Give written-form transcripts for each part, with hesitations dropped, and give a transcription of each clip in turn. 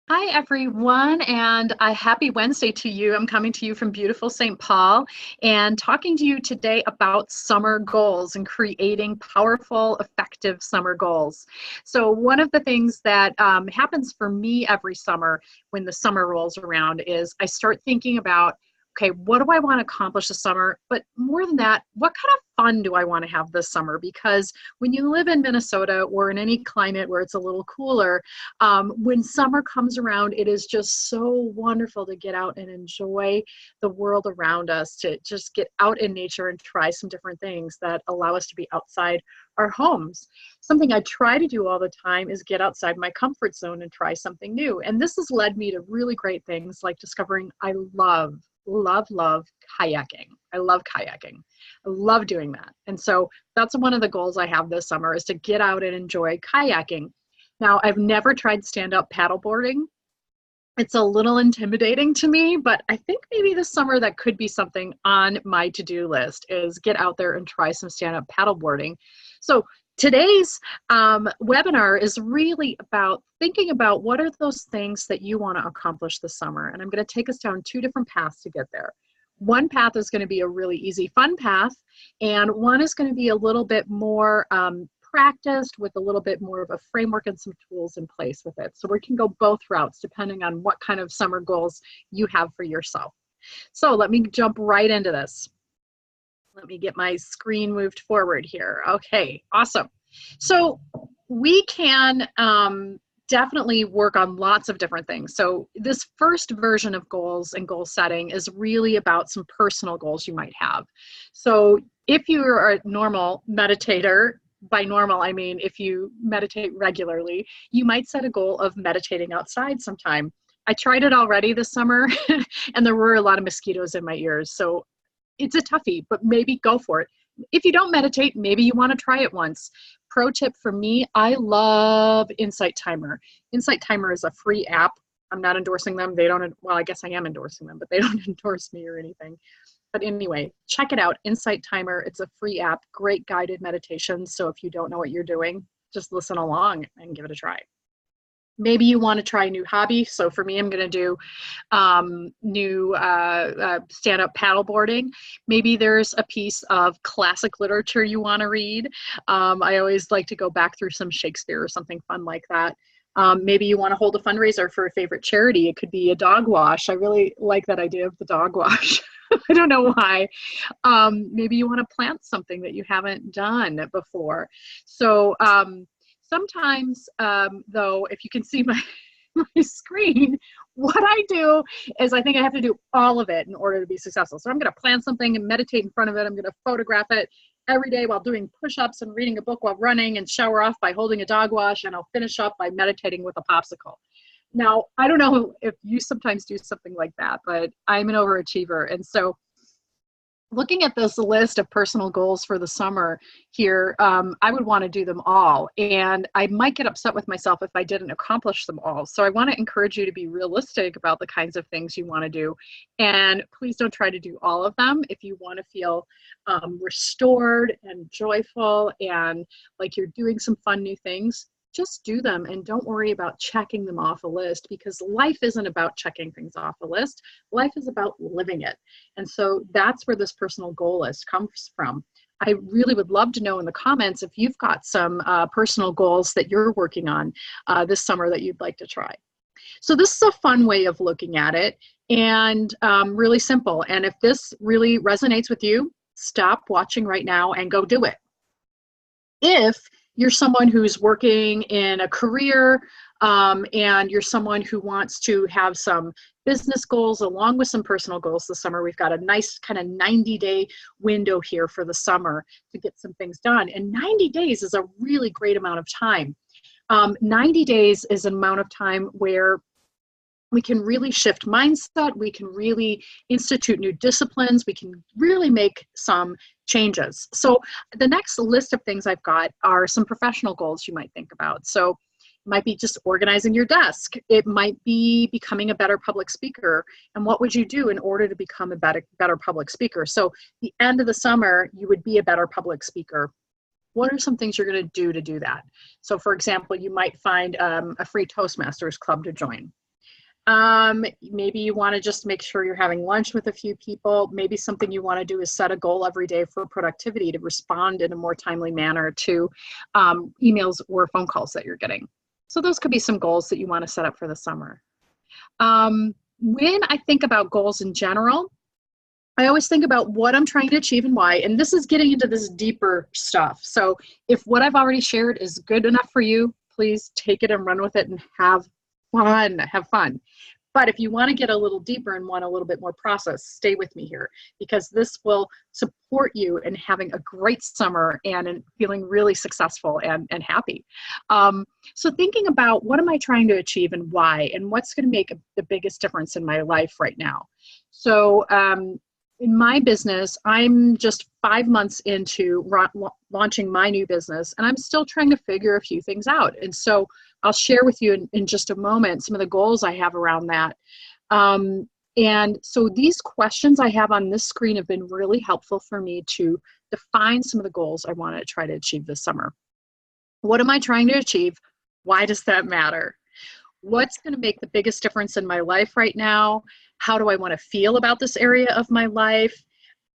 Hi, everyone, and a happy Wednesday to you. I'm coming to you from beautiful St. Paul and talking to you today about summer goals and creating powerful, effective summer goals. So, one of the things that happens for me every summer when the summer rolls around is I start thinking about, okay, what do I want to accomplish this summer? But more than that, what kind of fun do I want to have this summer? Because when you live in Minnesota or in any climate where it's a little cooler, when summer comes around, it is just so wonderful to get out and enjoy the world around us, to just get out in nature and try some different things that allow us to be outside our homes. Something I try to do all the time is get outside my comfort zone and try something new. And this has led me to really great things like discovering I love kayaking. I love kayaking. I love doing that. And so that's one of the goals I have this summer is to get out and enjoy kayaking. Now, I've never tried stand-up paddleboarding. It's a little intimidating to me, but I think maybe this summer that could be something on my to-do list is get out there and try some stand-up paddleboarding. So today's webinar is really about thinking about what are those things that you want to accomplish this summer. And I'm going to take us down two different paths to get there. One path is going to be a really easy, fun path, and one is going to be a little bit more practiced with a little bit more of a framework and some tools in place with it. So we can go both routes depending on what kind of summer goals you have for yourself. So let me jump right into this. Let me get my screen moved forward here. Okay, awesome. So we can definitely work on lots of different things. So this first version of goals and goal setting is really about some personal goals you might have. So if you are a normal meditator, by normal, I mean if you meditate regularly, you might set a goal of meditating outside sometime. I tried it already this summer and there were a lot of mosquitoes in my ears. So it's a toughie, but maybe go for it. If you don't meditate, maybe you want to try it once. Pro tip for me, I love Insight Timer. Insight Timer is a free app. I'm not endorsing them. They don't, well, I guess I am endorsing them, but they don't endorse me or anything. But anyway, check it out, Insight Timer. It's a free app, great guided meditations. So if you don't know what you're doing, just listen along and give it a try. Maybe you want to try a new hobby. So for me, I'm going to do new stand-up paddleboarding. Maybe there's a piece of classic literature you want to read. I always like to go back through some Shakespeare or something fun like that. Maybe you want to hold a fundraiser for a favorite charity. It could be a dog wash. I really like that idea of the dog wash. I don't know why. Maybe you want to plant something that you haven't done before. So sometimes, though, if you can see my screen, what I do is I think I have to do all of it in order to be successful. So I'm going to plan something and meditate in front of it. I'm going to photograph it every day while doing push-ups and reading a book while running, and shower off by holding a dog wash, and I'll finish up by meditating with a popsicle. Now, I don't know if you sometimes do something like that, but I'm an overachiever. And so looking at this list of personal goals for the summer here, I would want to do them all. And I might get upset with myself if I didn't accomplish them all. So I want to encourage you to be realistic about the kinds of things you want to do. And please don't try to do all of them. If you want to feel restored and joyful and like you're doing some fun new things, just do them and don't worry about checking them off a list, because life isn't about checking things off a list. Life is about living it. And so that's where this personal goal list comes from. I really would love to know in the comments if you've got some personal goals that you're working on this summer that you'd like to try. So this is a fun way of looking at it, and really simple. And if this really resonates with you, stop watching right now and go do it. If you're someone who's working in a career and you're someone who wants to have some business goals along with some personal goals this summer, we've got a nice kind of 90-day window here for the summer to get some things done. And 90 days is a really great amount of time. 90 days is an amount of time where we can really shift mindset, we can really institute new disciplines, we can really make some changes. So the next list of things I've got are some professional goals you might think about. So it might be just organizing your desk. It might be becoming a better public speaker. And what would you do in order to become a better public speaker? So the end of the summer, you would be a better public speaker. What are some things you're going to do that? So for example, you might find a free Toastmasters club to join. Maybe you want to just make sure you're having lunch with a few people. Maybe something you want to do is set a goal every day for productivity to respond in a more timely manner to emails or phone calls that you're getting. So those could be some goals that you want to set up for the summer. When I think about goals in general, I always think about what I'm trying to achieve and why, and this is getting into this deeper stuff. So if what I've already shared is good enough for you, please take it and run with it and have fun. But if you want to get a little deeper and want a little bit more process, stay with me here, because this will support you in having a great summer and in feeling really successful and happy. So thinking about what am I trying to achieve and why, and what's going to make the biggest difference in my life right now. So in my business, I'm just 5 months into launching my new business, and I'm still trying to figure a few things out. And so I'll share with you in just a moment some of the goals I have around that. And so these questions I have on this screen have been really helpful for me to define some of the goals I want to try to achieve this summer. What am I trying to achieve? Why does that matter? What's going to make the biggest difference in my life right now? How do I want to feel about this area of my life?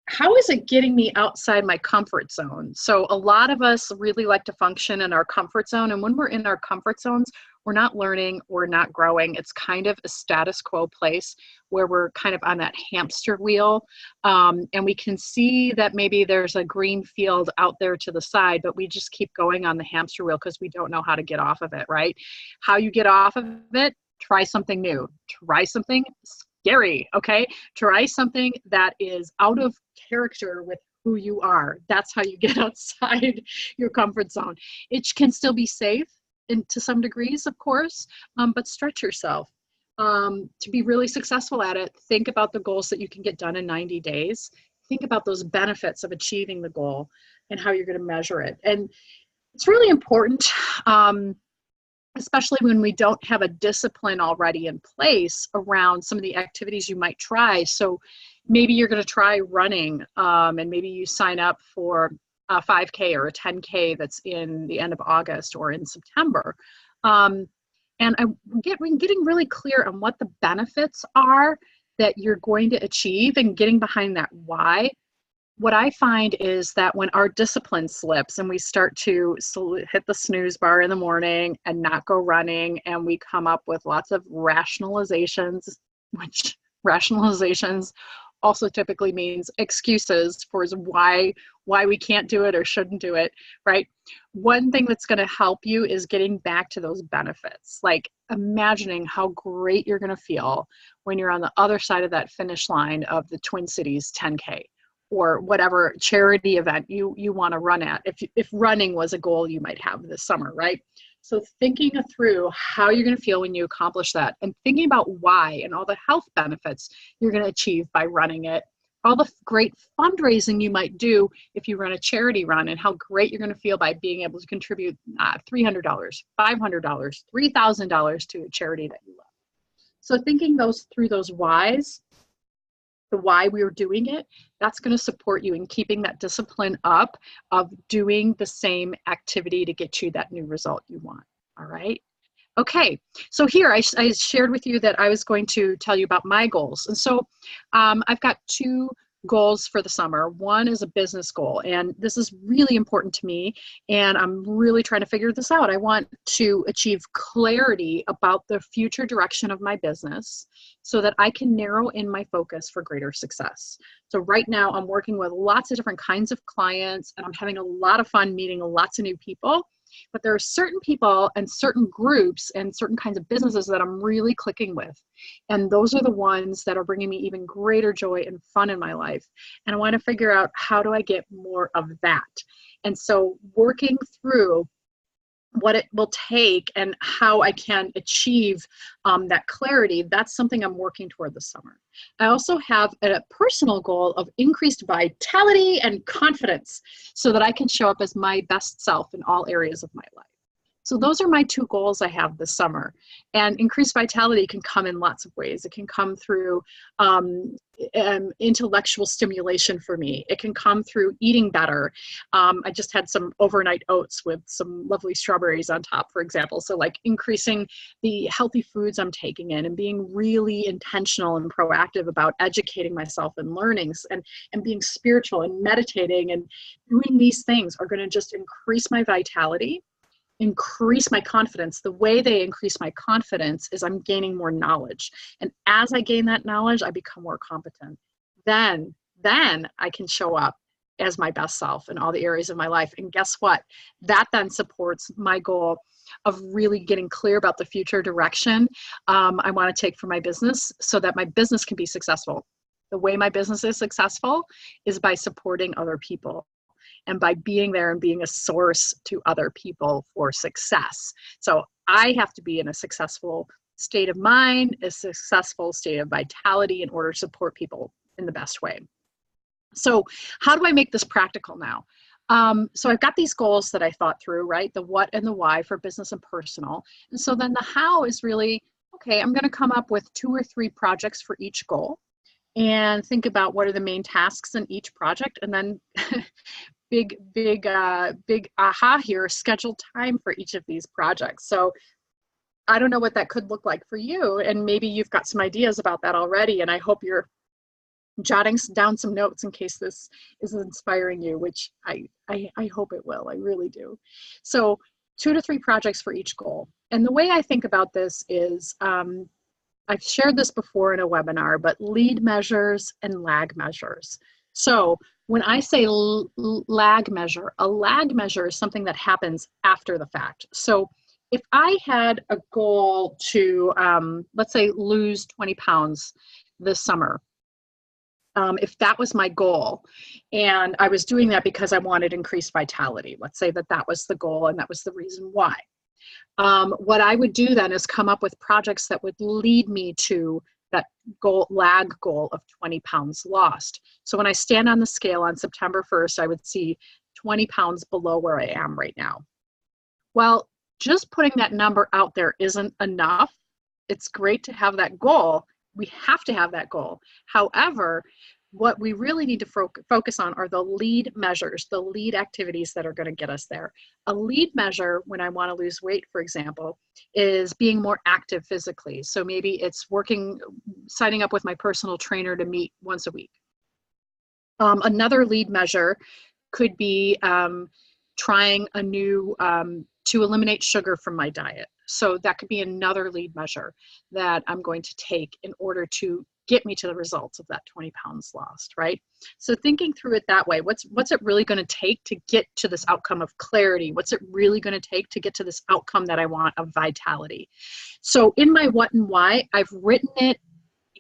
How is it getting me outside my comfort zone? So a lot of us really like to function in our comfort zone. And when we're in our comfort zones, we're not learning, we're not growing. It's kind of a status quo place where we're kind of on that hamster wheel. And we can see that maybe there's a green field out there to the side, but we just keep going on the hamster wheel because we don't know how to get off of it, right? How you get off of it, try something new. Try something scary, okay? Try something that is out of character with who you are. That's how you get outside your comfort zone. It can still be safe and to some degrees, of course, but stretch yourself. To be really successful at it, think about the goals that you can get done in 90 days. Think about those benefits of achieving the goal and how you're going to measure it. And it's really important, especially when we don't have a discipline already in place around some of the activities you might try. So maybe you're going to try running, and maybe you sign up for a 5K or a 10K that's in the end of August or in September. And I'm getting really clear on what the benefits are that you're going to achieve and getting behind that why. What I find is that when our discipline slips and we start to hit the snooze bar in the morning and not go running, and we come up with lots of rationalizations, which rationalizations also typically means excuses for why we can't do it or shouldn't do it, right? One thing that's going to help you is getting back to those benefits, like imagining how great you're going to feel when you're on the other side of that finish line of the Twin Cities 10K. Or whatever charity event you want to run at, if running was a goal you might have this summer, right? So thinking through how you're going to feel when you accomplish that, and thinking about why and all the health benefits you're going to achieve by running it, all the great fundraising you might do if you run a charity run, and how great you're going to feel by being able to contribute $300, $500, $3,000 to a charity that you love. So thinking through those whys, the why we were doing it, that's going to support you in keeping that discipline up of doing the same activity to get you that new result you want. All right. Okay. So here I shared with you that I was going to tell you about my goals. And so I've got 2 goals for the summer. One is a business goal, and this is really important to me, and I'm really trying to figure this out. I want to achieve clarity about the future direction of my business so that I can narrow in my focus for greater success. So right now I'm working with lots of different kinds of clients, and I'm having a lot of fun meeting lots of new people. But there are certain people and certain groups and certain kinds of businesses that I'm really clicking with. And those are the ones that are bringing me even greater joy and fun in my life. And I want to figure out, how do I get more of that? And so working through what it will take and how I can achieve that clarity, that's something I'm working toward this summer. I also have a personal goal of increased vitality and confidence so that I can show up as my best self in all areas of my life. So those are my two goals I have this summer. And increased vitality can come in lots of ways. It can come through intellectual stimulation for me. It can come through eating better. I just had some overnight oats with some lovely strawberries on top, for example. So like increasing the healthy foods I'm taking in and being really intentional and proactive about educating myself and learnings and being spiritual and meditating and doing these things are going to just increase my vitality, increase my confidence. The way they increase my confidence is I'm gaining more knowledge. And as I gain that knowledge, I become more competent. Then I can show up as my best self in all the areas of my life. And guess what? That then supports my goal of really getting clear about the future direction I want to take for my business so that my business can be successful. The way my business is successful is by supporting other people and by being there and being a source to other people for success. So I have to be in a successful state of mind, a successful state of vitality in order to support people in the best way. So how do I make this practical now? So I've got these goals that I thought through, right? The what and the why for business and personal. And so then the how is really, okay, I'm going to come up with 2 or 3 projects for each goal and think about what are the main tasks in each project. And then big aha here, schedule time for each of these projects. So I don't know what that could look like for you. And maybe you've got some ideas about that already. And I hope you're jotting down some notes in case this is inspiring you, which I hope it will. I really do. So 2 to 3 projects for each goal. And the way I think about this is, I've shared this before in a webinar, but lead measures and lag measures. So when I say lag measure, a lag measure is something that happens after the fact. So if I had a goal to, let's say, lose 20 pounds this summer, if that was my goal, and I was doing that because I wanted increased vitality, let's say that was the goal and that was the reason why. What I would do then is come up with projects that would lead me to that lag goal of 20 pounds lost. So when I stand on the scale on September 1st, I would see 20 pounds below where I am right now. Well, just putting that number out there isn't enough. It's great to have that goal. We have to have that goal. However, what we really need to focus on are the lead measures, the lead activities that are going to get us there. A lead measure, when I want to lose weight, for example, is being more active physically. So maybe it's signing up with my personal trainer to meet once a week. Another lead measure could be trying a new, to eliminate sugar from my diet. So that could be another lead measure that I'm going to take in order to get me to the results of that 20 pounds lost, right? So thinking through it that way, what's it really going to take to get to this outcome of clarity? What's it really going to take to get to this outcome that I want of vitality? So in my what and why, I've written it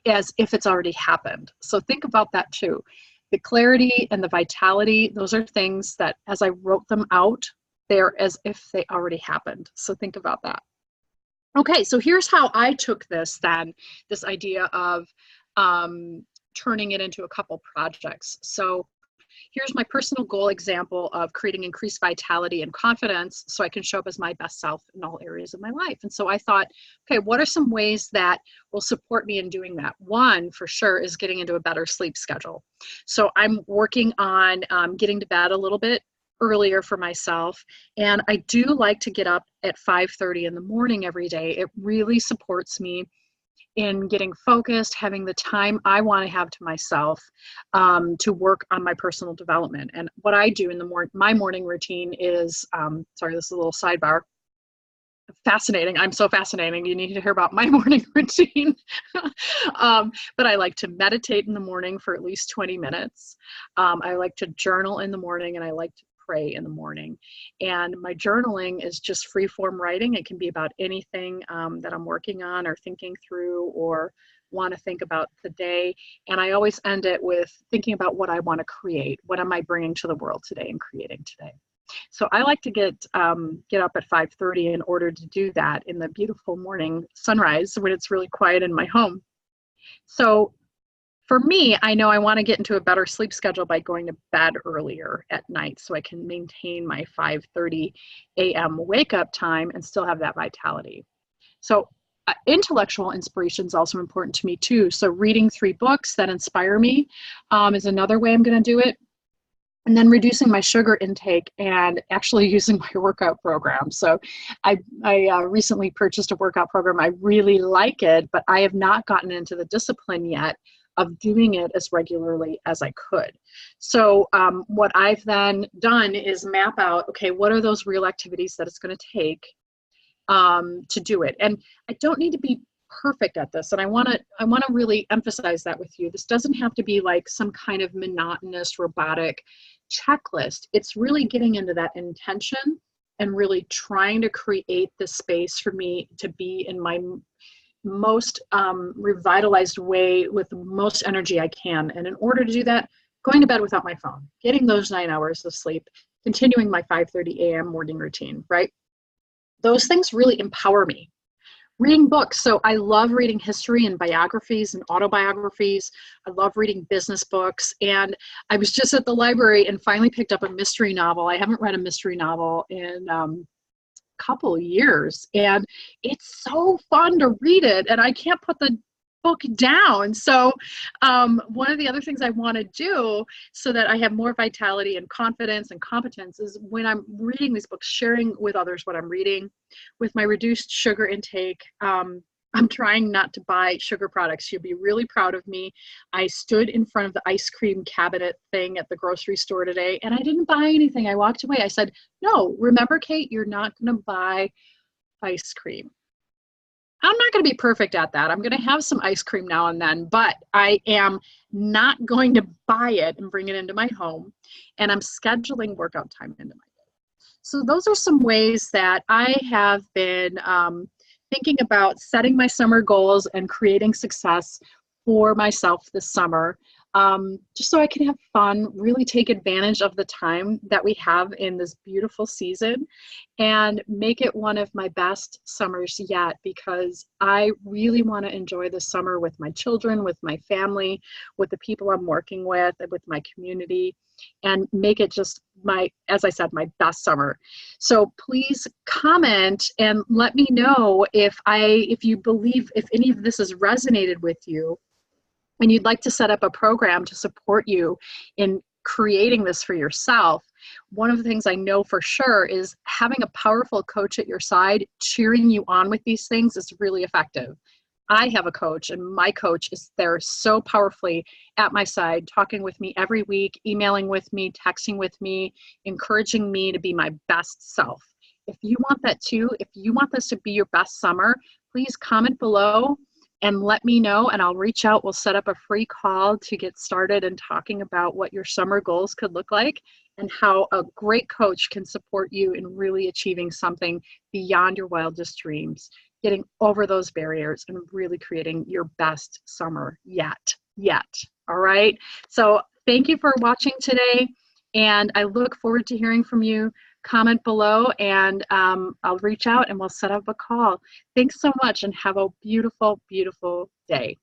as if it's already happened. So think about that too. The clarity and the vitality, those are things that as I wrote them out, they're as if they already happened. So think about that. Okay, so here's how I took this then, this idea of turning it into a couple projects. So here's my personal goal example of creating increased vitality and confidence so I can show up as my best self in all areas of my life. And so I thought, okay, what are some ways that will support me in doing that? One, for sure, is getting into a better sleep schedule. So I'm working on getting to bed a little bit earlier for myself. And I do like to get up at 5:30 in the morning every day. It really supports me in getting focused, having the time I want to have to myself to work on my personal development. And what I do in the my morning routine is, sorry, this is a little sidebar. Fascinating. I'm so fascinating. You need to hear about my morning routine. But I like to meditate in the morning for at least 20 minutes. I like to journal in the morning, and I like to pray in the morning. And my journaling is just free form writing. It can be about anything that I'm working on or thinking through or want to think about the day. And I always end it with thinking about what I want to create. What am I bringing to the world today and creating today? So I like to get up at 5:30 in order to do that in the beautiful morning sunrise when it's really quiet in my home. So For me, I know I want to get into a better sleep schedule by going to bed earlier at night so I can maintain my 5:30 a.m. wake up time and still have that vitality. So intellectual inspiration is also important to me too. So reading 3 books that inspire me is another way I'm going to do it. And then reducing my sugar intake and actually using my workout program. So I recently purchased a workout program. I really like it, but I have not gotten into the discipline yet of doing it as regularly as I could. So what I've then done is map out, okay, what are those real activities that it's going to take to do it? And I don't need to be perfect at this, and I want to really emphasize that with you. This doesn't have to be like some kind of monotonous robotic checklist. It's really getting into that intention and really trying to create the space for me to be in my most revitalized way with the most energy I can. And in order to do that, going to bed without my phone, getting those 9 hours of sleep, continuing my 5:30 a.m. morning routine, right? Those things really empower me. Reading books. So I love reading history and biographies and autobiographies. I love reading business books. And I was just at the library and finally picked up a mystery novel. I haven't read a mystery novel in couple of years, and it's so fun to read it, and I can't put the book down. So one of the other things I want to do so that I have more vitality and confidence and competence is when I'm reading these books, sharing with others what I'm reading. With my reduced sugar intake, I'm trying not to buy sugar products. You'll be really proud of me. I stood in front of the ice cream cabinet thing at the grocery store today, and I didn't buy anything. I walked away. I said, no, remember, Kate, you're not going to buy ice cream. I'm not going to be perfect at that. I'm going to have some ice cream now and then, but I am not going to buy it and bring it into my home, and I'm scheduling workout time into my day. So those are some ways that I have been thinking about setting my summer goals and creating success for myself this summer, just so I can have fun, really take advantage of the time that we have in this beautiful season and make it one of my best summers yet, because I really want to enjoy the summer with my children, with my family, with the people I'm working with my community, and make it just as I said, my best summer. So please comment and let me know if you believe, if any of this has resonated with you and you'd like to set up a program to support you in creating this for yourself. One of the things I know for sure is having a powerful coach at your side cheering you on with these things is really effective. I have a coach, and my coach is there so powerfully at my side, talking with me every week, emailing with me, texting with me, encouraging me to be my best self. If you want that too, if you want this to be your best summer, please comment below and let me know, and I'll reach out. We'll set up a free call to get started and talking about what your summer goals could look like and how a great coach can support you in really achieving something beyond your wildest dreams, getting over those barriers and really creating your best summer yet. All right. So thank you for watching today, and I look forward to hearing from you. Comment below, and I'll reach out and we'll set up a call. Thanks so much, and have a beautiful, beautiful day.